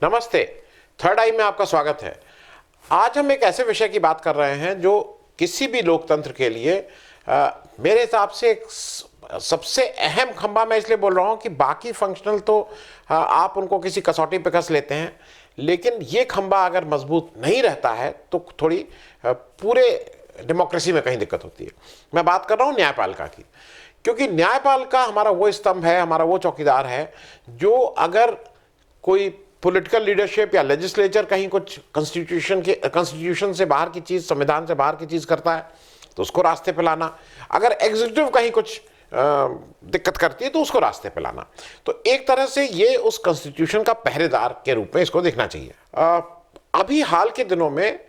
नमस्ते। थर्ड आई में आपका स्वागत है। आज हम एक ऐसे विषय की बात कर रहे हैं जो किसी भी लोकतंत्र के लिए मेरे हिसाब से एक सबसे अहम खंभा। मैं इसलिए बोल रहा हूं कि बाकी फंक्शनल तो आप उनको किसी कसौटी पे कस लेते हैं, लेकिन ये खंभा अगर मजबूत नहीं रहता है तो थोड़ी पूरे डेमोक्रेसी में कहीं दिक्कत होती है। मैं बात कर रहा हूं न्यायपालिका की, क्योंकि न्यायपालिका हमारा वो स्तंभ है, हमारा वो चौकीदार है जो अगर कोई पॉलिटिकल लीडरशिप या लेजिस्लेचर कहीं कुछ कॉन्स्टिट्यूशन से बाहर की चीज, संविधान से बाहर की चीज करता है तो उसको रास्ते पे लाना, अगर एग्जीक्यूटिव कहीं कुछ दिक्कत करती है तो उसको रास्ते पे लाना। तो एक तरह से ये उस कॉन्स्टिट्यूशन का पहरेदार के रूप में इसको देखना चाहिए। अभी हाल के दिनों में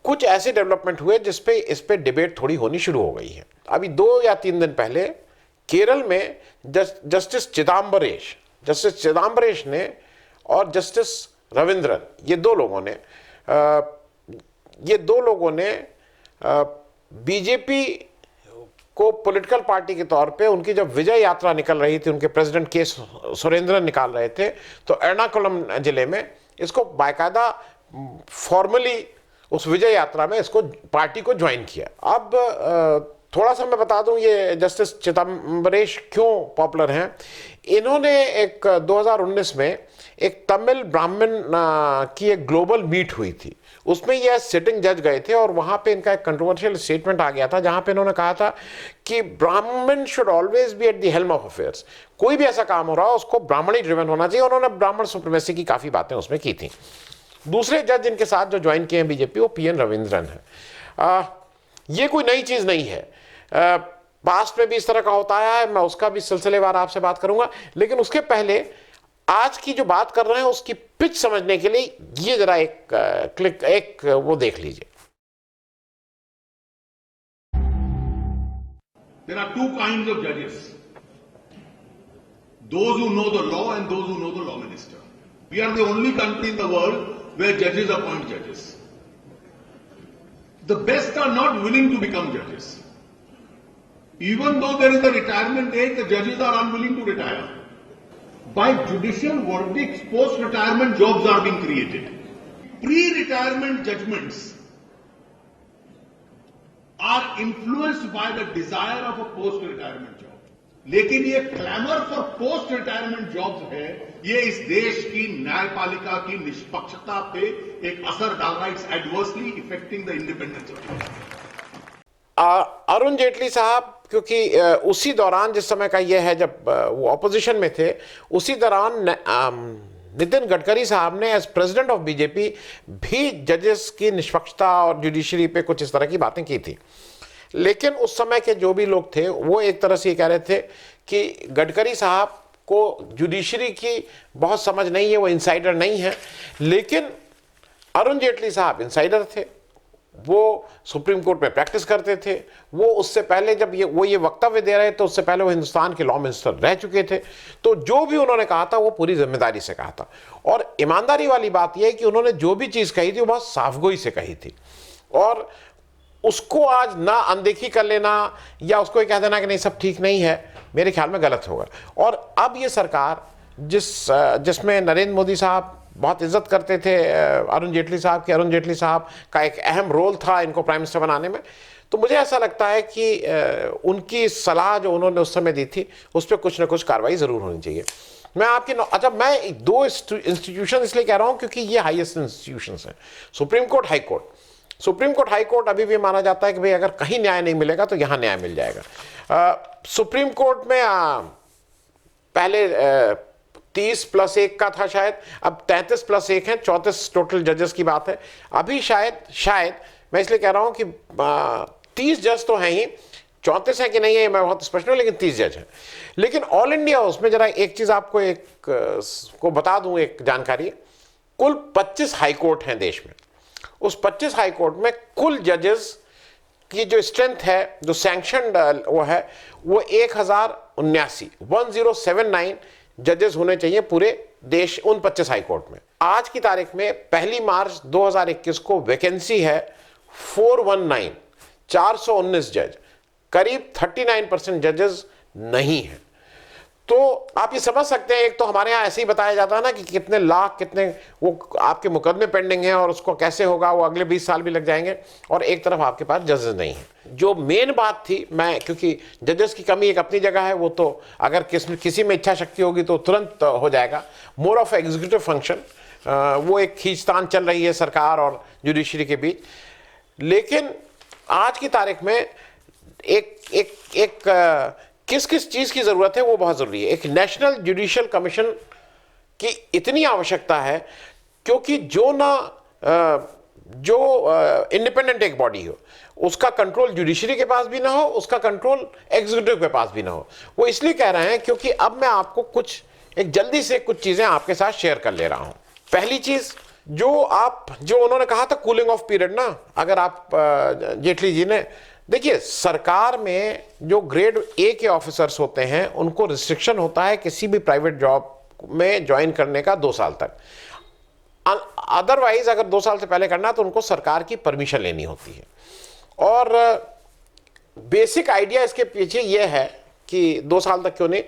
कुछ ऐसे डेवलपमेंट हुए जिसपे इस पे डिबेट थोड़ी होनी शुरू हो गई है। अभी 2 या 3 दिन पहले केरल में जस्टिस चिदम्बरेश ने और जस्टिस रविंद्रन, ये दो लोगों ने बीजेपी को पॉलिटिकल पार्टी के तौर पे उनकी जब विजय यात्रा निकल रही थी, उनके प्रेसिडेंट के सुरेंद्रन निकाल रहे थे, तो एर्नाकुलम जिले में इसको बाकायदा फॉर्मली उस विजय यात्रा में इसको पार्टी को ज्वाइन किया। अब थोड़ा सा मैं बता दूं ये जस्टिस चिदम्बरेश क्यों पॉपुलर हैं। इन्होंने एक 2019 में एक तमिल ब्राह्मण की एक ग्लोबल मीट हुई थी, उसमें ये सिटिंग जज गए थे और वहां पे इनका एक कंट्रोवर्शियल स्टेटमेंट आ गया था जहां पे इन्होंने कहा था कि ब्राह्मण should always be at the helm of affairs. कोई भी ऐसा काम हो रहा है उसको ब्राह्मण ही ड्रिवन होना चाहिए। उन्होंने ब्राह्मण सुप्रीमेसी की काफी बातें उसमें की थी। दूसरे जज इनके साथ जो ज्वाइन किए हैं बीजेपी, वो पीएन रविंद्रन है। ये कोई नई चीज नहीं है, पास्ट में भी इस तरह का होता है, मैं उसका भी सिलसिलेवार आपसे बात करूंगा। लेकिन उसके पहले आज की जो बात कर रहे हैं उसकी पिच समझने के लिए ये जरा एक वो देख लीजिए। There are two kinds of judges. Those who know the law and those who know the law minister. We are the only country in the world where judges appoint judges. The best are not willing to become judges. Even though there is a retirement age, the judges are unwilling to retire. By judicial verdicts, post-retirement jobs are being created. Pre-retirement judgments are influenced by the desire of a post-retirement job. लेकिन ये clamour for post retirement jobs है, ये इस देश की न्यायपालिका की निष्पक्षता पे एक असर डाल रहा है। It's adversely affecting the independence of Arun Jaitley साहब, क्योंकि उसी दौरान जिस समय का यह है जब वो ऑपोजिशन में थे, उसी दौरान नितिन गडकरी साहब ने एज प्रेसिडेंट ऑफ बीजेपी भी जजेस की निष्पक्षता और जुडिशरी पे कुछ इस तरह की बातें की थी। लेकिन उस समय के जो भी लोग थे वो एक तरह से ये कह रहे थे कि गडकरी साहब को जुडिशरी की बहुत समझ नहीं है, वो इंसाइडर नहीं है। लेकिन अरुण जेटली साहब इंसाइडर थे, वो सुप्रीम कोर्ट में प्रैक्टिस करते थे, वो उससे पहले जब ये वक्तव्य दे रहे थे उससे पहले वो हिंदुस्तान के लॉ मिनिस्टर रह चुके थे। तो जो भी उन्होंने कहा था वो पूरी जिम्मेदारी से कहा था। और ईमानदारी वाली बात यह है कि उन्होंने जो भी चीज कही थी वो बहुत साफगोई से कही थी, और उसको आज ना अनदेखी कर लेना या उसको कह देना कि नहीं सब ठीक नहीं है, मेरे ख्याल में गलत होगा। और अब ये सरकार जिसमें नरेंद्र मोदी साहब बहुत इज्जत करते थे अरुण जेटली साहब की, अरुण जेटली साहब का एक अहम रोल था इनको प्राइम मिनिस्टर बनाने में, तो मुझे ऐसा लगता है कि उनकी सलाह जो उन्होंने उस समय दी थी उस पर कुछ ना कुछ कार्रवाई जरूर होनी चाहिए। मैं 2 इंस्टीट्यूशन इसलिए कह रहा हूं क्योंकि ये हाईएस्ट इंस्टीट्यूशन हैं, supreme court, high court. Supreme court, high court अभी भी माना जाता है कि भाई अगर कहीं न्याय नहीं मिलेगा तो यहां न्याय मिल जाएगा। सुप्रीम कोर्ट में पहले 30+1 का था शायद, अब 33+1 है, 34 टोटल जजेस की बात है। अभी शायद मैं इसलिए कह रहा हूं कि 30 जज तो हैं ही, 34 है कि नहीं है मैं बहुत स्पष्ट नहीं, लेकिन 30 जज हैं। लेकिन ऑल इंडिया उसमें जरा एक चीज आपको को बता दूं, एक जानकारी, कुल 25 हाई कोर्ट हैं देश में। उस 25 हाई कोर्ट में कुल जजेस की जो स्ट्रेंथ है, जो सैंक्शनड वो है, वो 1079 जजेस होने चाहिए पूरे देश उन 25 हाई कोर्ट में। आज की तारीख में 1 मार्च 2021 को वैकेंसी है 419 जज, करीब 39% जजेस नहीं है। तो आप ये समझ सकते हैं, एक तो हमारे यहाँ ऐसे ही बताया जाता है ना कि कितने लाख, कितने वो आपके मुकदमे पेंडिंग हैं और उसको कैसे होगा, वो अगले 20 साल भी लग जाएंगे, और एक तरफ आपके पास जजेस नहीं है। जो मेन बात थी, मैं क्योंकि जजेस की कमी एक अपनी जगह है, वो तो अगर किसी में इच्छा शक्ति होगी तो तुरंत हो जाएगा। मोर ऑफ एग्जीक्यूटिव फंक्शन, वो एक खींचतान चल रही है सरकार और जुडिशरी के बीच। लेकिन आज की तारीख में एक किस किस चीज की जरूरत है वो बहुत जरूरी है। एक नेशनल जुडिशियल कमीशन की इतनी आवश्यकता है, क्योंकि जो इंडिपेंडेंट एक बॉडी हो, उसका कंट्रोल जुडिशरी के पास भी ना हो, उसका कंट्रोल एग्जीक्यूटिव के पास भी ना हो। वो इसलिए कह रहे हैं क्योंकि अब मैं आपको एक जल्दी से कुछ चीजें आपके साथ शेयर कर ले रहा हूं। पहली चीज, जो उन्होंने कहा था कूलिंग ऑफ पीरियड ना, अगर आप जेटली जी ने, देखिए सरकार में जो ग्रेड ए के ऑफिसर्स होते हैं उनको रिस्ट्रिक्शन होता है किसी भी प्राइवेट जॉब में ज्वाइन करने का 2 साल तक। अदरवाइज अगर 2 साल से पहले करना है तो उनको सरकार की परमिशन लेनी होती है। और बेसिक आइडिया इसके पीछे यह है कि 2 साल तक क्यों नहीं,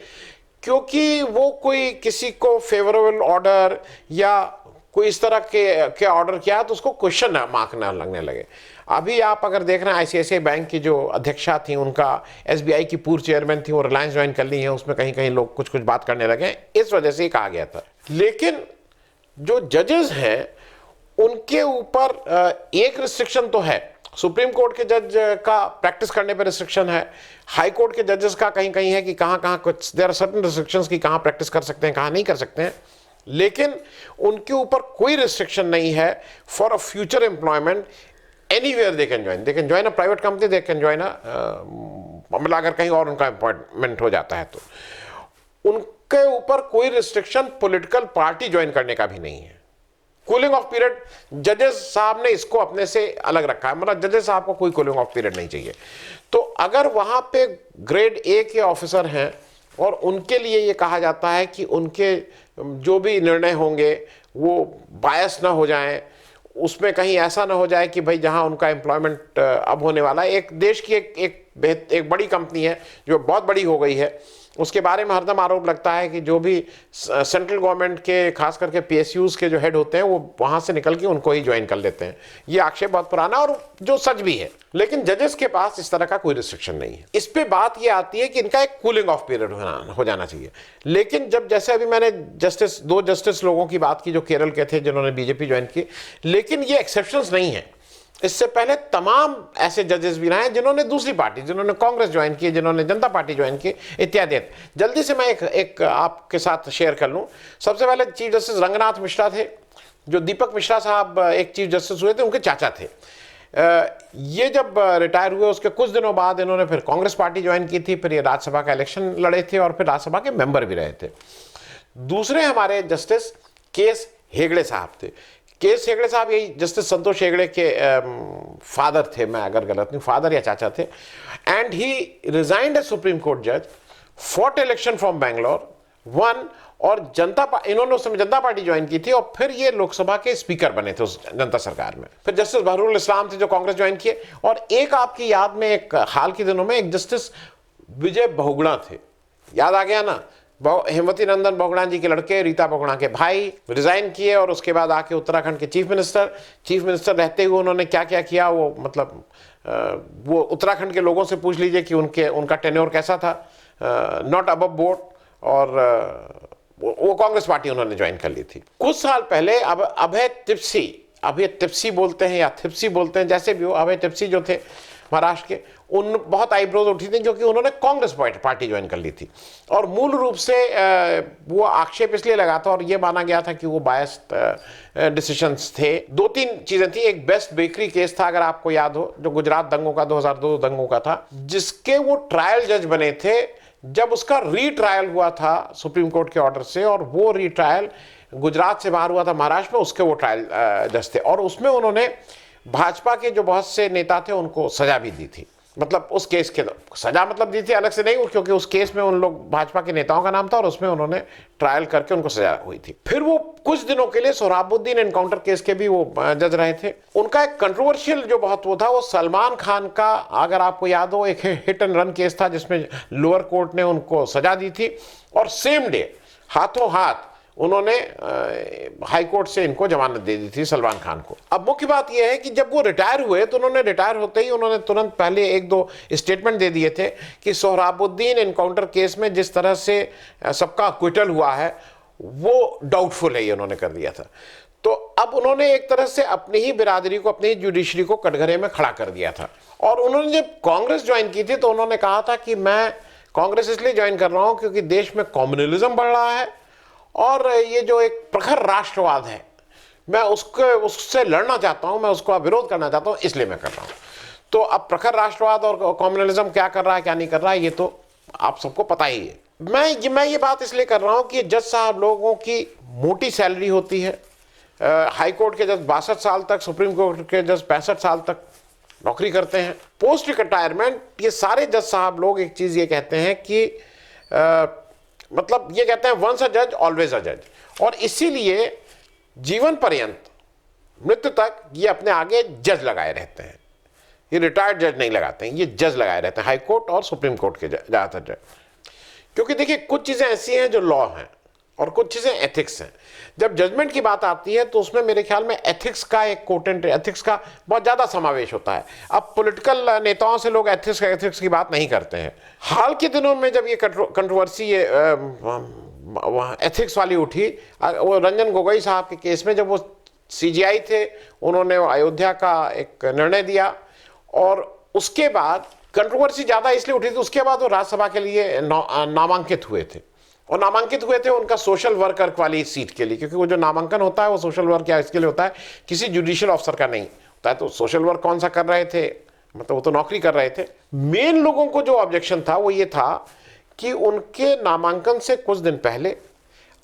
क्योंकि वो कोई किसी को फेवरेबल ऑर्डर या कोई इस तरह के ऑर्डर किया तो उसको क्वेश्चन मार्क ना लगने लगे। अभी आप अगर देख रहे हैं आईसीआईसीआई बैंक की जो अध्यक्षा थी, उनका एसबीआई की पूर्व चेयरमैन थी, वो रिलायंस ज्वाइन कर ली है, उसमें कहीं कहीं लोग कुछ बात करने लगे, इस वजह से ही कहा गया था। लेकिन जो जजेस हैं उनके ऊपर एक रिस्ट्रिक्शन तो है, सुप्रीम कोर्ट के जज का प्रैक्टिस करने पर रिस्ट्रिक्शन है, हाई कोर्ट के जजेस का कहीं कहीं है कि कहाँ कुछ देयर आर सर्टेन रिस्ट्रिक्शंस कि कहाँ प्रैक्टिस कर सकते हैं, कहाँ नहीं कर सकते हैं। लेकिन उनके ऊपर कोई रिस्ट्रिक्शन नहीं है for a future employment, anywhere they can join a private company, they can join मतलब अगर कहीं और उनका अपॉइंटमेंट हो जाता है तो उनके ऊपर कोई रिस्ट्रिक्शन पॉलिटिकल पार्टी ज्वाइन करने का भी नहीं है। कूलिंग ऑफ पीरियड जजेस साहब ने इसको अपने से अलग रखा है, मतलब जजेस साहब को कोई कूलिंग ऑफ पीरियड नहीं चाहिए। तो अगर वहां पे ग्रेड ए के ऑफिसर हैं और उनके लिए ये कहा जाता है कि उनके जो भी निर्णय होंगे वो बायस ना हो जाएं, उसमें कहीं ऐसा ना हो जाए कि भाई जहां उनका एम्प्लॉयमेंट अब होने वाला है, एक देश की एक बड़ी कंपनी है जो बहुत बड़ी हो गई है, उसके बारे में हरदम आरोप लगता है कि जो भी सेंट्रल गवर्नमेंट के खास करके पीएसयूज के जो हेड होते हैं वो वहां से निकल के उनको ही ज्वाइन कर लेते हैं। ये आक्षेप बहुत पुराना और जो सच भी है। लेकिन जजेस के पास इस तरह का कोई रिस्ट्रिक्शन नहीं है। इस पे बात ये आती है कि इनका एक कूलिंग ऑफ पीरियड हो जाना चाहिए। लेकिन जब जैसे अभी मैंने दो जस्टिस लोगों की बात की जो केरल के थे जिन्होंने बीजेपी ज्वाइन की, लेकिन ये एक्सेप्शंस नहीं है। इससे पहले तमाम ऐसे जजेस भी रहे हैं जिन्होंने दूसरी पार्टी, जिन्होंने कांग्रेस ज्वाइन की, जिन्होंने जनता पार्टी ज्वाइन की इत्यादि। जल्दी से मैं एक आपके साथ शेयर कर लूं। सबसे पहले चीफ जस्टिस रंगनाथ मिश्रा थे, जो दीपक मिश्रा साहब एक चीफ जस्टिस हुए थे, उनके चाचा थे। ये जब रिटायर हुए उसके कुछ दिनों बाद इन्होंने फिर कांग्रेस पार्टी ज्वाइन की थी, फिर ये राज्यसभा का इलेक्शन लड़े थे और फिर राज्यसभा के मेंबर भी रहे थे। दूसरे हमारे जस्टिस केएस हेगड़े साहब थे। केएस हेगड़े साहब यही जस्टिस संतोष हेगड़े के फादर थे, मैं अगर गलत नहीं, फादर या चाचा थे। And he resigned as Supreme Court जज, fought election from Bangalore, one, और इन्होंने उस समय जनता पार्टी ज्वाइन की थी और फिर ये लोकसभा के स्पीकर बने थे उस जनता सरकार में। फिर जस्टिस बहरुल इस्लाम थे जो कांग्रेस ज्वाइन किए, और एक आपकी याद में एक हाल के दिनों में एक जस्टिस विजय बहुगुणा थे, याद आ गया ना, हेमवती नंदन बहुगुणा जी के लड़के, रीता बहुगुणा के भाई, रिजाइन किए और उसके बाद आके उत्तराखंड के चीफ मिनिस्टर रहते हुए उन्होंने क्या क्या किया, वो मतलब वो उत्तराखंड के लोगों से पूछ लीजिए कि उनका टेन्योर कैसा था, नॉट अबव बोर्ड, और वो कांग्रेस पार्टी उन्होंने ज्वाइन कर ली थी। कुछ साल पहले अभय तिप्सी बोलते हैं या थिप्सी बोलते हैं, जैसे भी हो, अभय तिप्सी जो थे महाराष्ट्र के, उन बहुत आईब्रोज उठी थी क्योंकि उन्होंने कांग्रेस पार्टी ज्वाइन कर ली थी। और मूल रूप से वो आक्षेप इसलिए लगा था और ये माना गया था कि वो बायस्ड डिसीजंस थे। 2-3 चीजें थी। एक बेस्ट बेकरी केस था, अगर आपको याद हो, जो गुजरात दंगों का 2002 दंगों का था, जिसके वो ट्रायल जज बने थे जब उसका रीट्रायल हुआ था सुप्रीम कोर्ट के ऑर्डर से, और वो रीट्रायल गुजरात से बाहर हुआ था महाराष्ट्र में, उसके वो ट्रायल जज थे। और उसमें उन्होंने भाजपा के जो बहुत से नेता थे उनको सजा भी दी थी। मतलब उस केस के सजा मतलब दी थी अलग से नहीं, क्योंकि उस केस में उन लोग भाजपा के नेताओं का नाम था और उसमें उन्होंने ट्रायल करके उनको सजा हुई थी। फिर वो कुछ दिनों के लिए सोहराबुद्दीन एनकाउंटर केस के भी वो जज रहे थे। उनका एक कंट्रोवर्शियल जो बहुत वो था, वो सलमान खान का, अगर आपको याद हो, एक हिट एंड रन केस था जिसमें लोअर कोर्ट ने उनको सजा दी थी और सेम डे हाथों हाथ उन्होंने हाई कोर्ट से इनको जमानत दे दी थी सलमान खान को। अब मुख्य बात यह है कि जब वो रिटायर हुए तो उन्होंने रिटायर होते ही उन्होंने तुरंत पहले एक दो स्टेटमेंट दे दिए थे कि सोहराबुद्दीन एनकाउंटर केस में जिस तरह से सबका अक्विटल हुआ है वो डाउटफुल है, ये उन्होंने कर दिया था। तो अब उन्होंने एक तरह से अपनी ही बिरादरी को, अपनी ही जुडिशरी को कटघरे में खड़ा कर दिया था। और उन्होंने जब कांग्रेस ज्वाइन की थी तो उन्होंने कहा था कि मैं कांग्रेस इसलिए ज्वाइन कर रहा हूं क्योंकि देश में कम्युनलिज्म बढ़ रहा है और ये जो एक प्रखर राष्ट्रवाद है मैं उससे लड़ना चाहता हूं, मैं उसका विरोध करना चाहता हूं, इसलिए मैं कर रहा हूं। तो अब प्रखर राष्ट्रवाद और कम्युनलिज्म क्या कर रहा है क्या नहीं कर रहा है ये तो आप सबको पता ही है। मैं ये बात इसलिए कर रहा हूं कि जज साहब लोगों की मोटी सैलरी होती है। हाई कोर्ट के जज 62 साल तक, सुप्रीम कोर्ट के जज 65 साल तक नौकरी करते हैं। पोस्ट रिटायरमेंट ये सारे जज साहब लोग एक चीज ये कहते हैं कि मतलब ये कहते हैं वंस अ जज ऑलवेज अ जज, और इसीलिए जीवन पर्यंत मृत्यु तक ये अपने आगे जज लगाए रहते हैं। ये रिटायर्ड जज नहीं लगाते हैं, ये जज लगाए रहते हैं, हाई कोर्ट और सुप्रीम कोर्ट के ज्यादातर जज। क्योंकि देखिए कुछ चीजें ऐसी हैं जो लॉ हैं और कुछ चीजें एथिक्स हैं। जब जजमेंट की बात आती है तो उसमें मेरे ख्याल में एथिक्स का एक कोटेंट, एथिक्स का बहुत ज्यादा समावेश होता है। अब पॉलिटिकल नेताओं से लोग एथिक्स की बात नहीं करते हैं। हाल के दिनों में जब ये कंट्रोवर्सी एथिक्स वाली उठी, वो रंजन गोगोई साहब के केस में, जब वो सीजीआई थे, उन्होंने अयोध्या का एक निर्णय दिया और उसके बाद कंट्रोवर्सी ज्यादा इसलिए उठी थी, उसके बाद वो राज्यसभा के लिए नामांकित हुए थे। और नामांकित हुए थे उनका सोशल वर्कर वाली सीट के लिए, क्योंकि वो जो नामांकन होता है वो सोशल वर्क या इसके लिए होता है, किसी जुडिशियल ऑफिसर का नहीं होता है। तो सोशल वर्क कौन सा कर रहे थे, मतलब वो तो नौकरी कर रहे थे। मेन लोगों को जो ऑब्जेक्शन था वो ये था कि उनके नामांकन से कुछ दिन पहले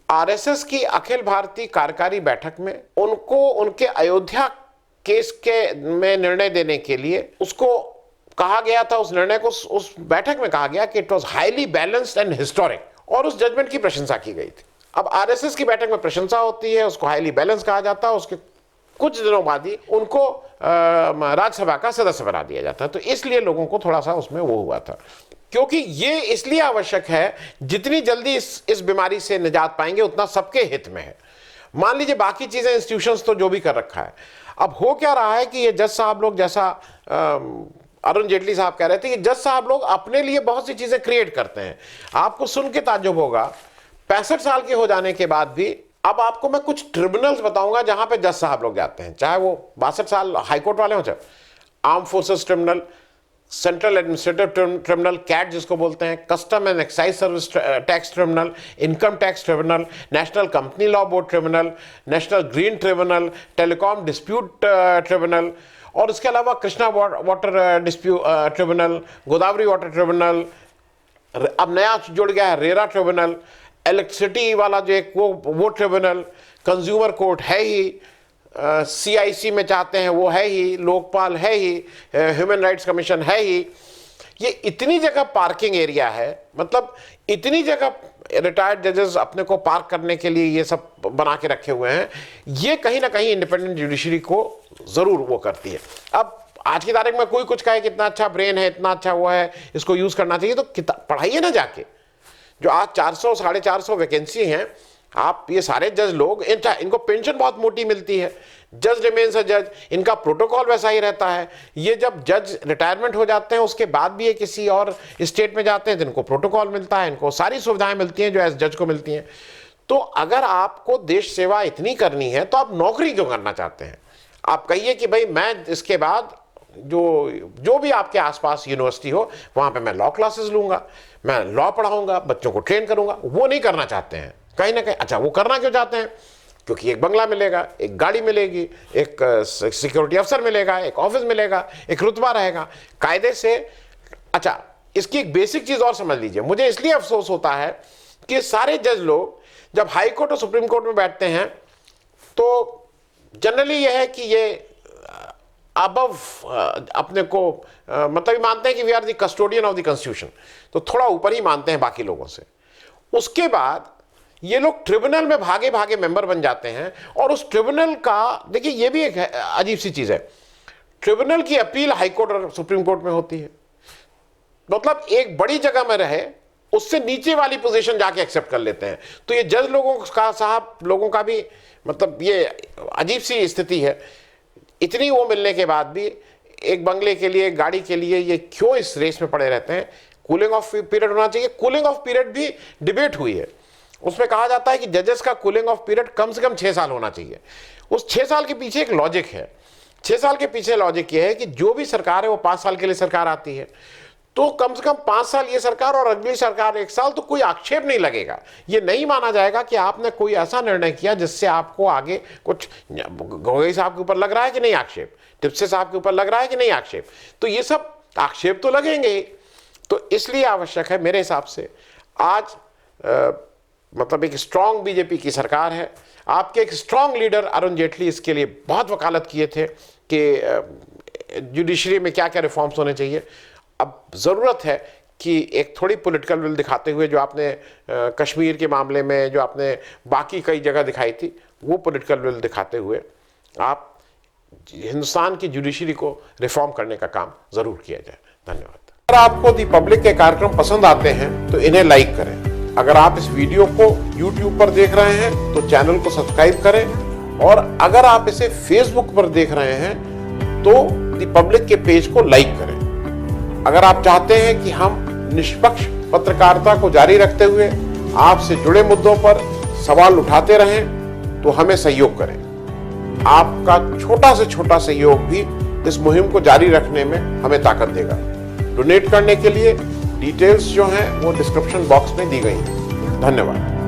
आरएसएस की अखिल भारतीय कार्यकारी बैठक में उनको उनके अयोध्या केस के में निर्णय देने के लिए उसको कहा गया था, उस निर्णय को उस बैठक में कहा गया कि it was highly balanced and historic, और उस जजमेंट की प्रशंसा की गई थी। अब आरएसएस की बैठक में प्रशंसा होती है, उसको हाईली बैलेंस कहा जाता है, उसके कुछ दिनों बाद ही उनको राज्यसभा का सदस्य बना दिया जाता है। तो इसलिए लोगों को थोड़ा सा उसमें वो हुआ था, क्योंकि ये इसलिए आवश्यक है, जितनी जल्दी इस बीमारी से निजात पाएंगे उतना सबके हित में है। मान लीजिए बाकी चीजें, इंस्टीट्यूशंस तो जो भी कर रखा है, अब हो क्या रहा है कि ये जज साहब लोग, जैसा अरुण जेटली साहब कह रहे थे कि जज साहब लोग अपने लिए बहुत सी चीजें क्रिएट करते हैं। आपको सुन के ताज्जुब होगा, 65 साल के हो जाने के बाद भी, अब आपको मैं कुछ ट्रिब्यूनल्स बताऊंगा जहां पे जज साहब लोग जाते हैं, चाहे वो 62 साल हाईकोर्ट वाले हो, चाहे arm forces tribunal, central administrative tribunal CAT जिसको बोलते हैं, custom and excise service tax tribunal, income tax tribunal, national company law board tribunal, national green tribunal, telecom dispute tribunal, और इसके अलावा Krishna water dispute tribunal, Godavari water tribunal, अब नया जुड़ गया है रेरा ट्रिब्यूनल, इलेक्ट्रिसिटी वाला जो एक वो ट्रिब्यूनल, कंज्यूमर कोर्ट है ही, सीआईसी में चाहते हैं वो है ही, लोकपाल है ही, ह्यूमन राइट्स कमीशन है ही। ये इतनी जगह पार्किंग एरिया है, मतलब इतनी जगह रिटायर्ड जजेस अपने को पार्क करने के लिए ये सब बना के रखे हुए हैं। ये कहीं ना कहीं इंडिपेंडेंट जुडिशरी को जरूर वो करती है। अब आज की तारीख में कोई कुछ कहे कितना अच्छा ब्रेन है, इतना अच्छा वो है, इसको यूज करना चाहिए, तो पढ़ाइए ना जाके। जो आज 400 450 वैकेंसी हैं, आप ये सारे जज लोग, इनको पेंशन बहुत मोटी मिलती है, जज रिमेन्स अ जज, इनका प्रोटोकॉल वैसा ही रहता है। ये जब जज रिटायरमेंट हो जाते हैं उसके बाद भी ये किसी और स्टेट में जाते हैं तो इनको प्रोटोकॉल मिलता है, इनको सारी सुविधाएं मिलती हैं जो एज जज को मिलती हैं। तो अगर आपको देश सेवा इतनी करनी है तो आप नौकरी क्यों करना चाहते हैं? आप कहिए कि भाई मैं इसके बाद जो भी आपके आसपास यूनिवर्सिटी हो वहां पे मैं लॉ क्लासेस लूंगा, मैं लॉ पढ़ाऊंगा, बच्चों को ट्रेन करूंगा। वो नहीं करना चाहते हैं कहीं ना कहीं। अच्छा, वो करना क्यों चाहते हैं? क्योंकि एक बंगला मिलेगा, एक गाड़ी मिलेगी, एक सिक्योरिटी अफसर मिलेगा, एक ऑफिस मिलेगा, एक रुतबा रहेगा कायदे से। अच्छा, इसकी एक बेसिक चीज और समझ लीजिए। मुझे इसलिए अफसोस होता है कि सारे जज लोग जब हाई कोर्ट और सुप्रीम कोर्ट में बैठते हैं तो जनरली यह है कि ये अबव अपने को मतलब मानते हैं कि we are the custodian of the constitution, तो थोड़ा ऊपर ही मानते हैं बाकी लोगों से। उसके बाद ये लोग ट्रिब्यूनल में भागे भागे मेंबर बन जाते हैं, और उस ट्रिब्यूनल का देखिए ये भी एक अजीब सी चीज है, ट्रिब्यूनल की अपील हाईकोर्ट और सुप्रीम कोर्ट में होती है। मतलब एक बड़ी जगह में रहे, उससे नीचे वाली पोजीशन जाके एक्सेप्ट कर लेते हैं। तो ये जज लोगों का साहब लोगों का भी मतलब ये अजीब सी स्थिति है। इतनी वो मिलने के बाद भी एक बंगले के लिए, गाड़ी के लिए ये क्यों इस रेस में पड़े रहते हैं? कूलिंग ऑफ पीरियड होना चाहिए। कूलिंग ऑफ पीरियड भी डिबेट हुई है, उसमें कहा जाता है कि जजेस का कूलिंग ऑफ पीरियड कम से कम 6 साल होना चाहिए। उस 6 साल के पीछे एक लॉजिक है। 6 साल के पीछे लॉजिक ये है कि जो भी सरकार है वो 5 साल के लिए सरकार आती है, तो कम से कम 5 साल ये सरकार और अगली सरकार 1 साल, तो कोई आक्षेप नहीं लगेगा। ये नहीं माना जाएगा कि आपने कोई ऐसा निर्णय किया जिससे आपको आगे कुछ, गोगोई साहब के ऊपर लग रहा है कि नहीं आक्षेप, टिप्से साहब के ऊपर लग रहा है कि नहीं आक्षेप, तो ये सब आक्षेप तो लगेंगे। तो इसलिए आवश्यक है मेरे हिसाब से, आज मतलब एक स्ट्रांग बीजेपी की सरकार है। आपके एक स्ट्रांग लीडर अरुण जेटली इसके लिए बहुत वकालत किए थे कि जुडिशरी में क्या क्या रिफॉर्म्स होने चाहिए। अब ज़रूरत है कि एक थोड़ी पॉलिटिकल विल दिखाते हुए, जो आपने कश्मीर के मामले में, जो आपने बाकी कई जगह दिखाई थी, वो पॉलिटिकल विल दिखाते हुए आप हिंदुस्तान की जुडिशरी को रिफॉर्म करने का काम ज़रूर किया जाए। धन्यवाद। अगर आपको दी पब्लिक के कार्यक्रम पसंद आते हैं तो इन्हें लाइक करें। अगर आप इस वीडियो को YouTube पर देख रहे हैं तो चैनल को सब्सक्राइब करें, और अगर आप इसे Facebook पर देख रहे हैं तो दी पब्लिक के पेज को लाइक करें। अगर आप चाहते हैं कि हम निष्पक्ष पत्रकारिता को जारी रखते हुए आपसे जुड़े मुद्दों पर सवाल उठाते रहें तो हमें सहयोग करें। आपका छोटा से छोटा सहयोग भी इस मुहिम को जारी रखने में हमें ताकत देगा। डोनेट करने के लिए डिटेल्स जो हैं वो डिस्क्रिप्शन बॉक्स में दी गई हैं। धन्यवाद।